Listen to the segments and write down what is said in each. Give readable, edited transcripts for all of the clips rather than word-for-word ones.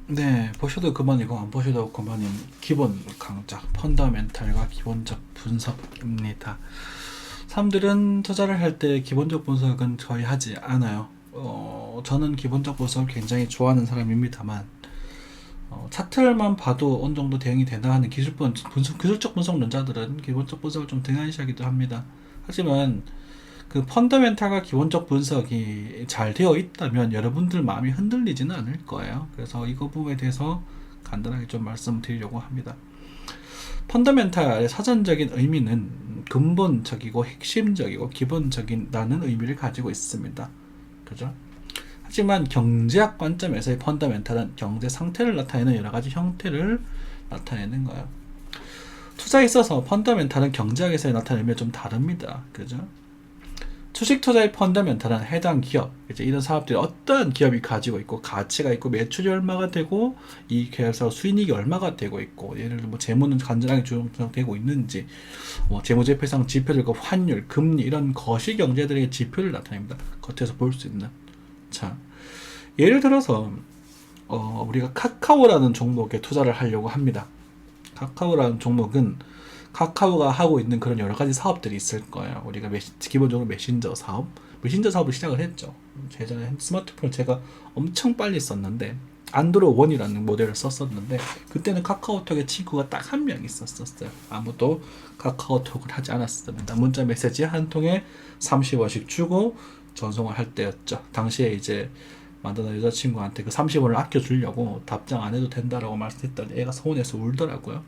네, 보셔도 그만이고 안 보셔도 그만인 기본 강좌 펀더멘탈과 기본적 분석입니다. 사람들은 투자를 할 때 기본적 분석은 거의 하지 않아요. 저는 기본적 분석을 굉장히 좋아하는 사람입니다만 차트만 봐도 어느 정도 대응이 된다 하는 기술적 분석론자들은 기본적 분석을 좀 등한시하기도 합니다. 하지만 그 펀더멘탈과 기본적 분석이 잘 되어 있다면 여러분들 마음이 흔들리지는 않을 거예요. 그래서 이거 부분에 대해서 간단하게 좀 말씀드리려고 합니다. 펀더멘탈의 사전적인 의미는 근본적이고 핵심적이고 기본적인다는 의미를 가지고 있습니다. 그죠? 하지만 경제학 관점에서의 펀더멘탈은 경제 상태를 나타내는 여러 가지 형태를 나타내는 거예요. 투자에 있어서 펀더멘탈은 경제학에서 나타내면 좀 다릅니다. 그죠? 주식 투자의 펀더멘탈은 해당 기업, 이제 이런 사업들이 어떠한 기업이 가지고 있고 가치가 있고 매출이 얼마가 되고 이 계열사 수익이 얼마가 되고 있고 예를 들어 뭐 재무는 간절하게 조정되고 있는지 뭐 재무제표상 지표들과 환율, 금리 이런 거시 경제들의 지표를 나타냅니다. 겉에서 볼 수 있는. 자, 예를 들어서 우리가 카카오라는 종목에 투자를 하려고 합니다. 카카오라는 종목은 카카오가 하고 있는 그런 여러 가지 사업들이 있을 거예요. 우리가 기본적으로 메신저 사업을 시작을 했죠. 예전에 스마트폰을 제가 엄청 빨리 썼는데 안드로 1이라는 모델을 썼었는데 그때는 카카오톡에 친구가 딱 한 명 있었어요. 아무도 카카오톡을 하지 않았습니다. 문자 메시지 한 통에 30원씩 주고 전송을 할 때였죠. 당시에 이제 만드는 여자친구한테 그 30원을 아껴주려고 답장 안 해도 된다라고 말씀했더니 애가 서운해서 울더라고요.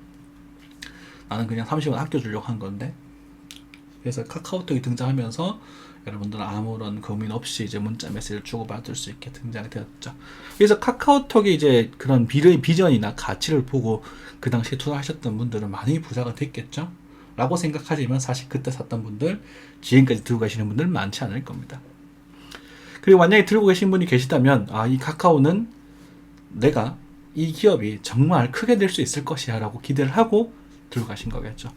나는 그냥 30원 아껴주려고 한 건데. 그래서 카카오톡이 등장하면서 여러분들은 아무런 고민 없이 이제 문자 메시지를 주고받을 수 있게 등장이 되었죠. 그래서 카카오톡이 이제 그런 비전이나 가치를 보고 그 당시에 투자하셨던 분들은 많이 부자가 됐겠죠. 라고 생각하지만 사실 그때 샀던 분들, 지금까지 들고 계시는 분들 많지 않을 겁니다. 그리고 만약에 들고 계신 분이 계시다면, 이 카카오는 내가 이 기업이 정말 크게 될 수 있을 것이야 라고 기대를 하고 들고 가신 거겠죠.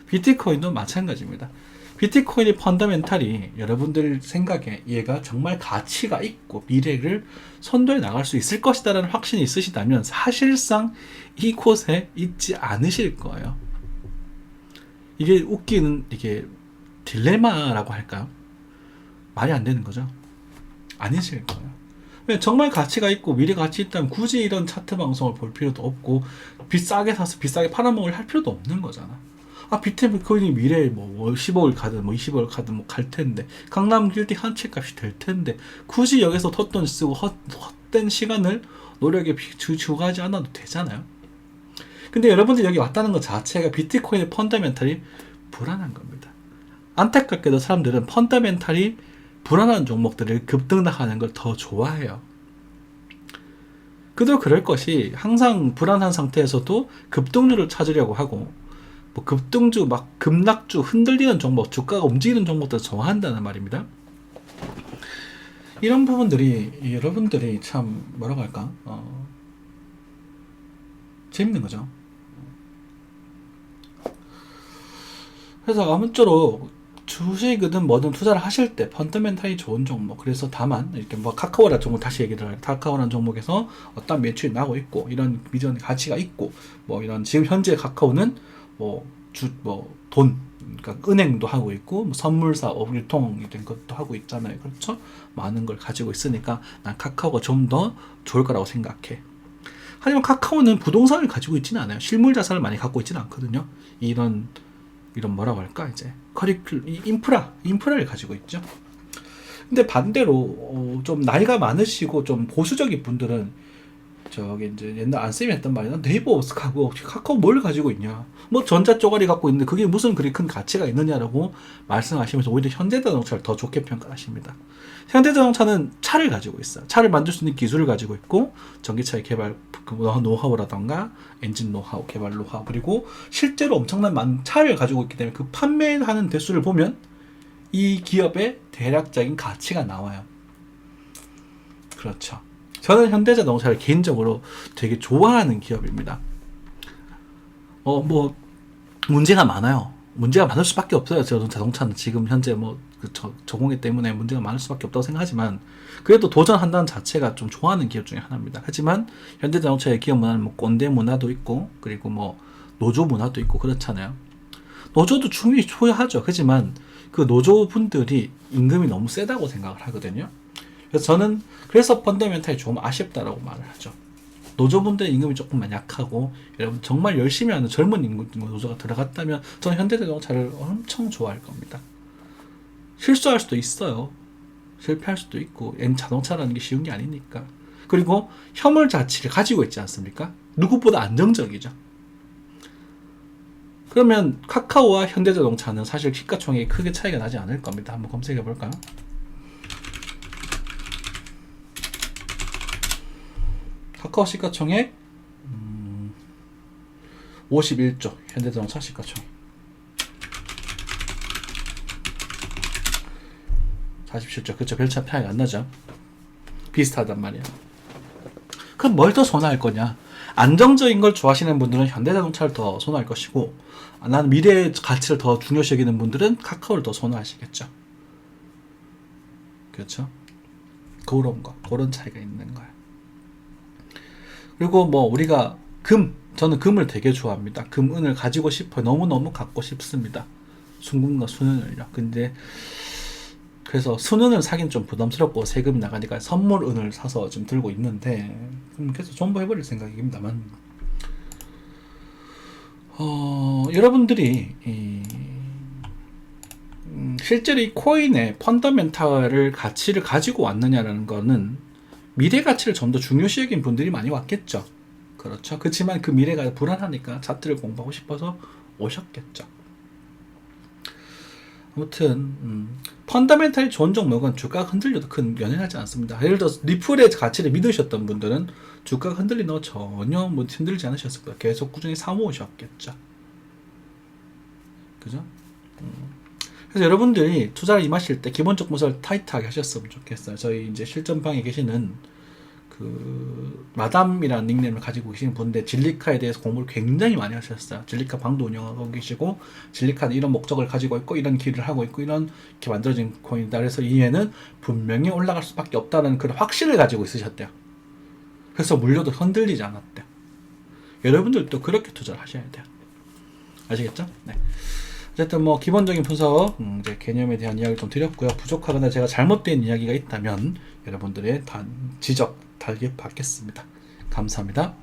비트코인도 마찬가지입니다. 비트코인의 펀더멘탈이 여러분들 생각에 얘가 정말 가치가 있고 미래를 선도해 나갈 수 있을 것이다 라는 확신이 있으시다면 사실상 이곳에 있지 않으실 거예요. 이게 웃기는 이게 딜레마라고 할까요? 말이 안 되는 거죠. 아니실 거예요. 정말 가치가 있고 미래 가치 있다면 굳이 이런 차트 방송을 볼 필요도 없고 비싸게 사서 비싸게 팔아먹을 할 필요도 없는 거잖아. 비트코인이 미래에 뭐 10억을 가든 뭐 20억을 가든 뭐 갈 텐데 강남 빌딩 한 채 값이 될 텐데 굳이 여기서 헛돈 쓰고 헛된 시간을 노력에 주가하지 않아도 되잖아요. 근데 여러분들 여기 왔다는 것 자체가 비트코인의 펀더멘탈이 불안한 겁니다. 안타깝게도 사람들은 펀더멘탈이 불안한 종목들을 급등락하는 걸 더 좋아해요. 그도 그럴 것이 항상 불안한 상태에서도 급등률을 찾으려고 하고 뭐 급등주, 막 급락주, 흔들리는 종목, 주가가 움직이는 종목들을 좋아한다는 말입니다. 이런 부분들이 여러분들이 참 뭐라고 할까? 재밌는 거죠. 그래서 아무쪼록 주식이든 뭐든 투자를 하실 때 펀더멘탈이 좋은 종목, 그래서 다만 이렇게 뭐 카카오라는 종목 다시 얘기를 해요. 카카오라는 종목에서 어떤 매출이 나고 있고 이런 비전 가치가 있고 뭐 이런 지금 현재 카카오는 돈, 그러니까 은행도 하고 있고 뭐 선물사, 유통 이런 것도 하고 있잖아요. 그렇죠? 많은 걸 가지고 있으니까 난 카카오가 좀 더 좋을 거라고 생각해. 하지만 카카오는 부동산을 가지고 있지는 않아요. 실물 자산을 많이 갖고 있지는 않거든요. 이런 뭐라고 할까, 이제 인프라를 가지고 있죠. 근데 반대로 좀 나이가 많으시고 좀 보수적인 분들은 저기 이제 옛날 안쌤이 했던 말이 네이버 하고 카카오 뭘 가지고 있냐, 뭐 전자 쪼가리 갖고 있는데 그게 무슨 그리 큰 가치가 있느냐라고 말씀하시면서 오히려 현대자동차를 더 좋게 평가하십니다. 현대자동차는 차를 가지고 있어요. 차를 만들 수 있는 기술을 가지고 있고 전기차의 개발 노하우라던가 엔진 노하우, 개발 노하우, 그리고 실제로 엄청난 많은 차를 가지고 있기 때문에 그 판매하는 대수를 보면 이 기업의 대략적인 가치가 나와요. 그렇죠. 저는 현대자동차를 개인적으로 되게 좋아하는 기업입니다. 뭐 문제가 많아요. 문제가 많을 수밖에 없어요. 저는 자동차는 지금 현재 그 저공해 때문에 문제가 많을 수밖에 없다고 생각하지만 그래도 도전한다는 자체가 좀 좋아하는 기업 중에 하나입니다. 하지만 현대자동차의 기업 문화는 꼰대 문화도 있고 그리고 노조 문화도 있고 그렇잖아요. 노조도 충분히 초여하죠. 하지만 그 노조분들이 임금이 너무 세다고 생각을 하거든요. 그래서 저는 그래서 펀더멘탈이 좀 아쉽다라고 말을 하죠. 노조분들의 임금이 조금만 약하고 여러분 정말 열심히 하는 젊은 임금 노조가 들어갔다면 저는 현대자동차를 엄청 좋아할 겁니다. 실수할 수도 있어요. 실패할 수도 있고 자동차라는 게 쉬운 게 아니니까. 그리고 혐오 자치를 가지고 있지 않습니까? 누구보다 안정적이죠. 그러면 카카오와 현대자동차는 사실 시가총액이 크게 차이가 나지 않을 겁니다. 한번 검색해 볼까요? 카카오 시가총액 51조, 현대자동차 시가총액 47조. 그쵸, 별 차이가 안 나죠. 비슷하단 말이야. 그럼 뭘 더 선호할 거냐? 안정적인 걸 좋아하시는 분들은 현대자동차를 더 선호할 것이고, 나는 미래의 가치를 더 중요시 여기는 분들은 카카오를 더 선호하시겠죠. 그렇죠? 그런 차이가 있는 거야. 그리고 우리가 저는 금을 되게 좋아합니다. 은을 가지고 싶어요. 너무너무 갖고 싶습니다. 순금과 순은을요. 근데 그래서 순은을 사긴 좀 부담스럽고 세금이 나가니까 선물 은을 사서 좀 들고 있는데 계속 존버해버릴 생각입니다만 여러분들이 실제로 이 코인의 펀더멘탈을 가치를 가지고 왔느냐라는 거는 미래 가치를 좀 더 중요시 여긴 분들이 많이 왔겠죠. 그렇죠. 그렇지만 그 미래가 불안하니까 차트를 공부하고 싶어서 오셨겠죠. 아무튼 펀더멘탈이 좋은 종목은 주가가 흔들려도 큰 연연하지 않습니다. 예를 들어서 리플의 가치를 믿으셨던 분들은 주가가 흔들리는 거 전혀 힘들지 않으셨을 거예요. 계속 꾸준히 사모으셨겠죠. 그죠? 그래서 여러분들이 투자를 임하실 때 기본적 분석을 타이트하게 하셨으면 좋겠어요. 저희 이제 실전방에 계시는 그 마담이라는 닉네임을 가지고 계시는 분인데 진리카에 대해서 공부를 굉장히 많이 하셨어요. 진리카 방도 운영하고 계시고 진리카는 이런 목적을 가지고 있고 이런 길을 하고 있고 이렇게 만들어진 코인이다. 그래서 이해는 분명히 올라갈 수밖에 없다는 그런 확신을 가지고 있으셨대요. 그래서 물려도 흔들리지 않았대요. 여러분들도 그렇게 투자를 하셔야 돼요. 아시겠죠? 네. 어쨌든 기본적인 분석, 이제 개념에 대한 이야기를 좀 드렸고요. 부족하거나 제가 잘못된 이야기가 있다면 여러분들의 지적, 달게 받겠습니다. 감사합니다.